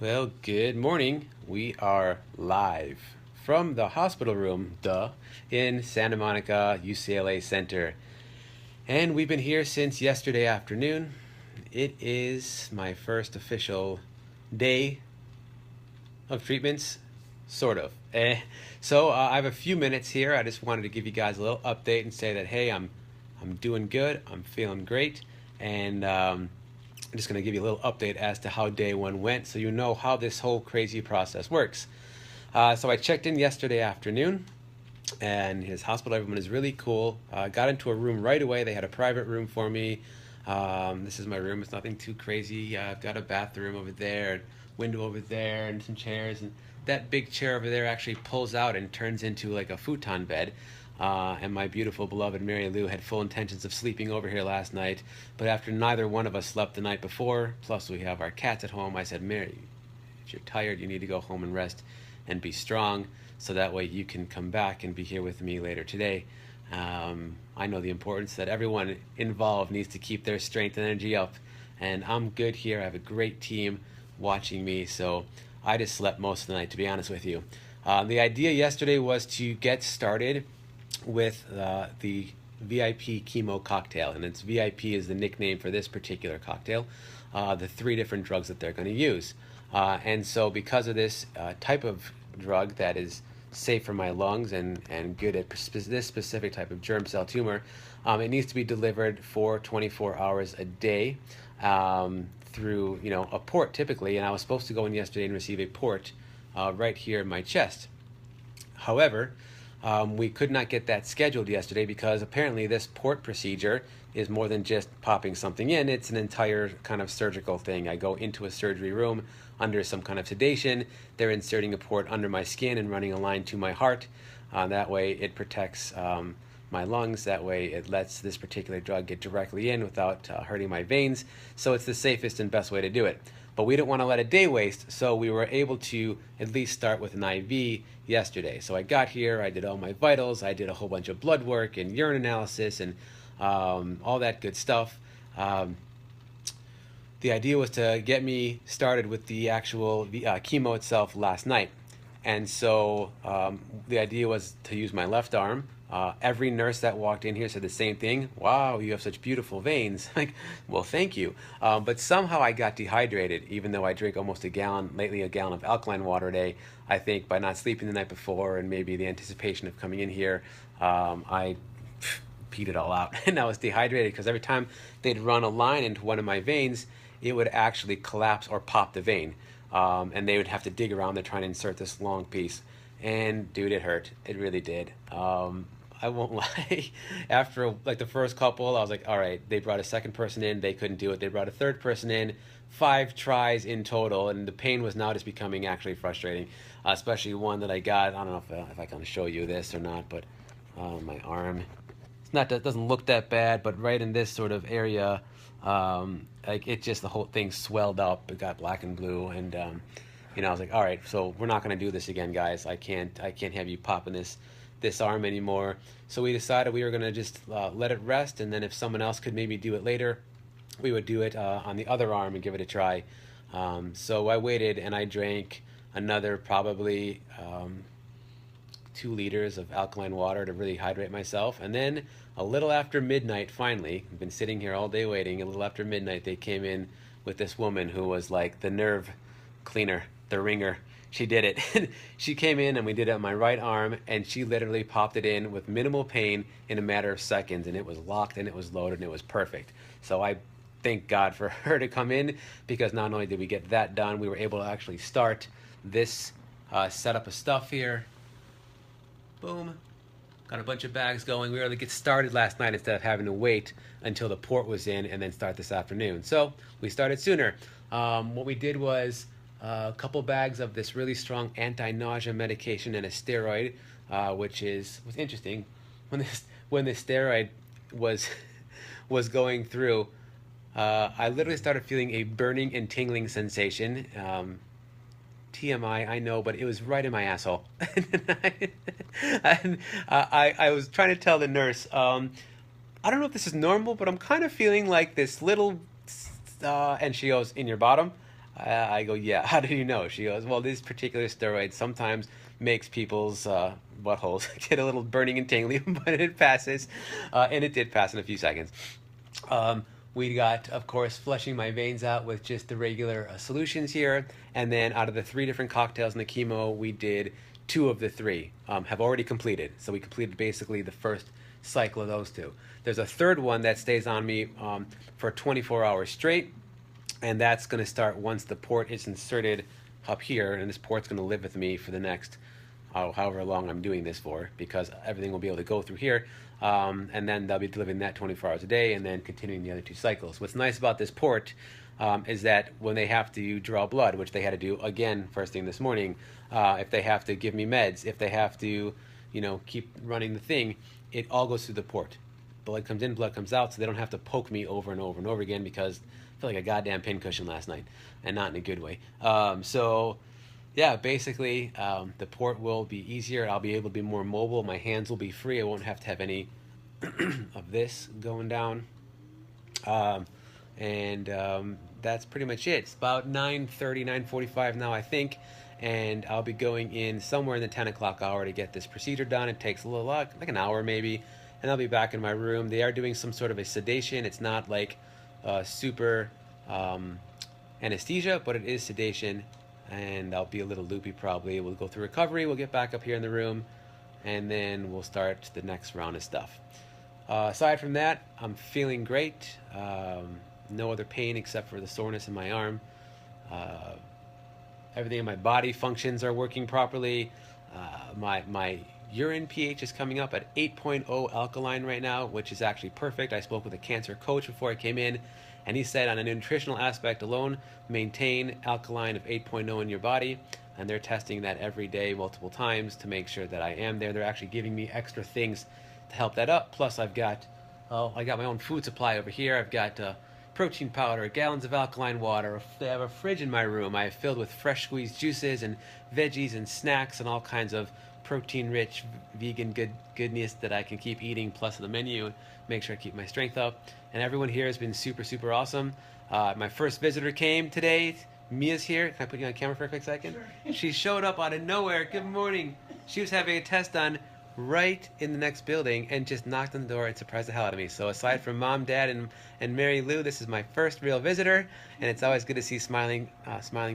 Well, good morning. We are live from the hospital room, in Santa Monica, UCLA Center. And we've been here since yesterday afternoon. It is my first official day of treatments, sort of. I have a few minutes here. I just wanted to give you guys a little update and say that, hey, I'm doing good. I'm feeling great. And I'm just going to give you a little update as to how day one went so you know how this whole crazy process works. So I checked in yesterday afternoon, and his hospital, everyone is really cool. Got into a room right away. They had a private room for me. This is my room. It's nothing too crazy. I've got a bathroom over there, window over there, and some chairs. And that big chair over there actually pulls out and turns into like a futon bed. And my beautiful beloved Mary Lou had full intentions of sleeping over here last night, but after neither one of us slept the night before, plus we have our cats at home, I said, Mary, if you're tired, you need to go home and rest and be strong, so that way you can come back and be here with me later today. I know the importance that everyone involved needs to keep their strength and energy up, and I'm good here. I have a great team watching me, so I just slept most of the night, to be honest with you. The idea yesterday was to get started with the VIP chemo cocktail, and it's VIP is the nickname for this particular cocktail. The three different drugs that they're going to use, and so because of this type of drug that is safe for my lungs and good at this specific type of germ cell tumor, it needs to be delivered for 24 hours a day through a port typically, and I was supposed to go in yesterday and receive a port right here in my chest. However, we could not get that scheduled yesterday because apparently this port procedure is more than just popping something in. It's an entire kind of surgical thing. I go into a surgery room under some kind of sedation. They're inserting a port under my skin and running a line to my heart. That way it protects my lungs. That way it lets this particular drug get directly in without hurting my veins. So it's the safest and best way to do it. But we didn't want to let a day waste, so we were able to at least start with an IV yesterday. So I got here, I did all my vitals, I did a whole bunch of blood work and urine analysis and all that good stuff. The idea was to get me started with the actual chemo itself last night. And so the idea was to use my left arm. Every nurse that walked in here said the same thing. Wow, you have such beautiful veins. Like, well, thank you. But somehow I got dehydrated, even though I drink almost a gallon of alkaline water a day. I think by not sleeping the night before and maybe the anticipation of coming in here, I peed it all out. And I was dehydrated because every time they'd run a line into one of my veins, it would actually collapse or pop the vein. And they would have to dig around there trying to insert this long piece. And dude, it hurt. It really did. I won't lie. After like the first couple, I was like, all right, they brought a second person in. They couldn't do it. They brought a third person in. 5 tries in total. And the pain was now just becoming actually frustrating, especially one that I got. I don't know if I can show you this or not, but my arm. It's not that doesn't look that bad, but right in this sort of area, like it just the whole thing swelled up. It got black and blue, and I was like, all right, so we're not going to do this again, guys. I can't have you popping this arm anymore. So we decided we were going to just let it rest, and then if someone else could maybe do it later, we would do it on the other arm and give it a try. So I waited, and I drank another probably 2 liters of alkaline water to really hydrate myself. And then a little after midnight, finally, I've been sitting here all day waiting, a little after midnight, they came in with this woman who was like the nerve cleaner, the ringer. She did it. She came in and we did it on my right arm, and she literally popped it in with minimal pain in a matter of seconds, and it was locked and it was loaded and it was perfect. So I thank God for her to come in, because not only did we get that done, we were able to actually start this setup of stuff here. Boom. Got a bunch of bags going. We were able to get started last night instead of having to wait until the port was in and then start this afternoon. So we started sooner. What we did was a couple bags of this really strong anti-nausea medication and a steroid, which was interesting. When the steroid was going through, I literally started feeling a burning and tingling sensation. TMI, I know, but it was right in my asshole. And I was trying to tell the nurse, I don't know if this is normal, but I'm kind of feeling like this little, and she goes, in your bottom? I go, yeah, how do you know? She goes, well, this particular steroid sometimes makes people's buttholes get a little burning and tingly, but it passes. And it did pass in a few seconds. Um, we got, of course, flushing my veins out with just the regular solutions here. And then out of the 3 different cocktails in the chemo, we did 2 of the 3 have already completed. So we completed basically the first cycle of those 2. There's a third one that stays on me for 24 hours straight. And that's going to start once the port is inserted up here. And this port's going to live with me for the next however long I'm doing this for, because everything will be able to go through here. And then they'll be delivering that 24 hours a day and then continuing the other 2 cycles. What's nice about this port is that when they have to draw blood, which they had to do again first thing this morning, if they have to give me meds, if they have to, keep running the thing, it all goes through the port. Blood comes in, blood comes out, so they don't have to poke me over and over and over again, because I feel like a goddamn pincushion last night, and not in a good way. Yeah, basically, the port will be easier. I'll be able to be more mobile. My hands will be free. I won't have to have any of this going down. That's pretty much it. It's about 9:30, 9:45 now, I think. And I'll be going in somewhere in the 10 o'clock hour to get this procedure done. It takes a little, like an hour maybe. And I'll be back in my room. They are doing some sort of a sedation. It's not like super anesthesia, but it is sedation. And I'll be a little loopy probably. We'll go through recovery. We'll get back up here in the room. And then we'll start the next round of stuff. Aside from that, I'm feeling great. No other pain except for the soreness in my arm. Everything in my body functions are working properly. My urine pH is coming up at 8.0 alkaline right now, which is actually perfect. I spoke with a cancer coach before I came in, and he said on a nutritional aspect alone, maintain alkaline of 8.0 in your body. And they're testing that every day, multiple times, to make sure that I am there. They're actually giving me extra things to help that up. Plus, I got my own food supply over here. I've got protein powder, gallons of alkaline water. They have a fridge in my room. I have filled with fresh squeezed juices and veggies and snacks and all kinds of protein-rich vegan goodness that I can keep eating, plus the menu, make sure I keep my strength up. And everyone here has been super, super awesome. My first visitor came today. Mia's here. Can I put you on camera for a quick second? Sure. She showed up out of nowhere. Good morning. She was having a test done right in the next building and just knocked on the door and surprised the hell out of me. So aside from Mom, Dad, and Mary Lou, this is my first real visitor, and it's always good to see smiling,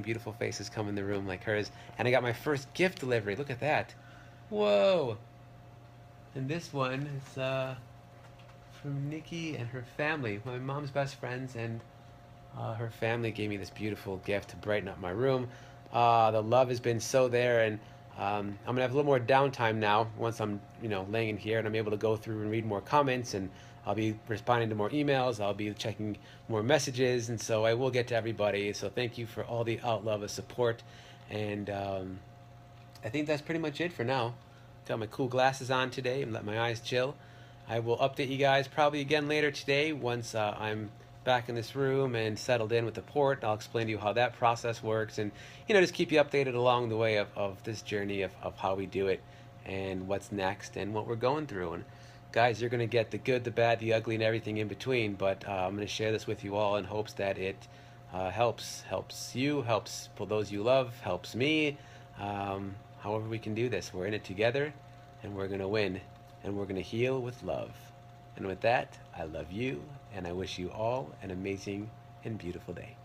beautiful faces come in the room like hers. And I got my first gift delivery. Look at that. Whoa. And this one is from Nikki and her family, my mom's best friends, and her family gave me this beautiful gift to brighten up my room. The love has been so there, and I'm gonna have a little more downtime now once I'm, laying in here and I'm able to go through and read more comments, and I'll be responding to more emails. I'll be checking more messages, and so I will get to everybody. So thank you for all the love and support, and I think that's pretty much it for now. Got my cool glasses on today and let my eyes chill. I will update you guys probably again later today once I'm back in this room and settled in with the port. I'll explain to you how that process works, and just keep you updated along the way of this journey of how we do it and what's next and what we're going through. And guys, you're going to get the good, the bad, the ugly, and everything in between, but I'm going to share this with you all in hopes that it helps you, helps those you love, helps me. However we can do this, we're in it together, and we're going to win, and we're going to heal with love. And with that, I love you, and I wish you all an amazing and beautiful day.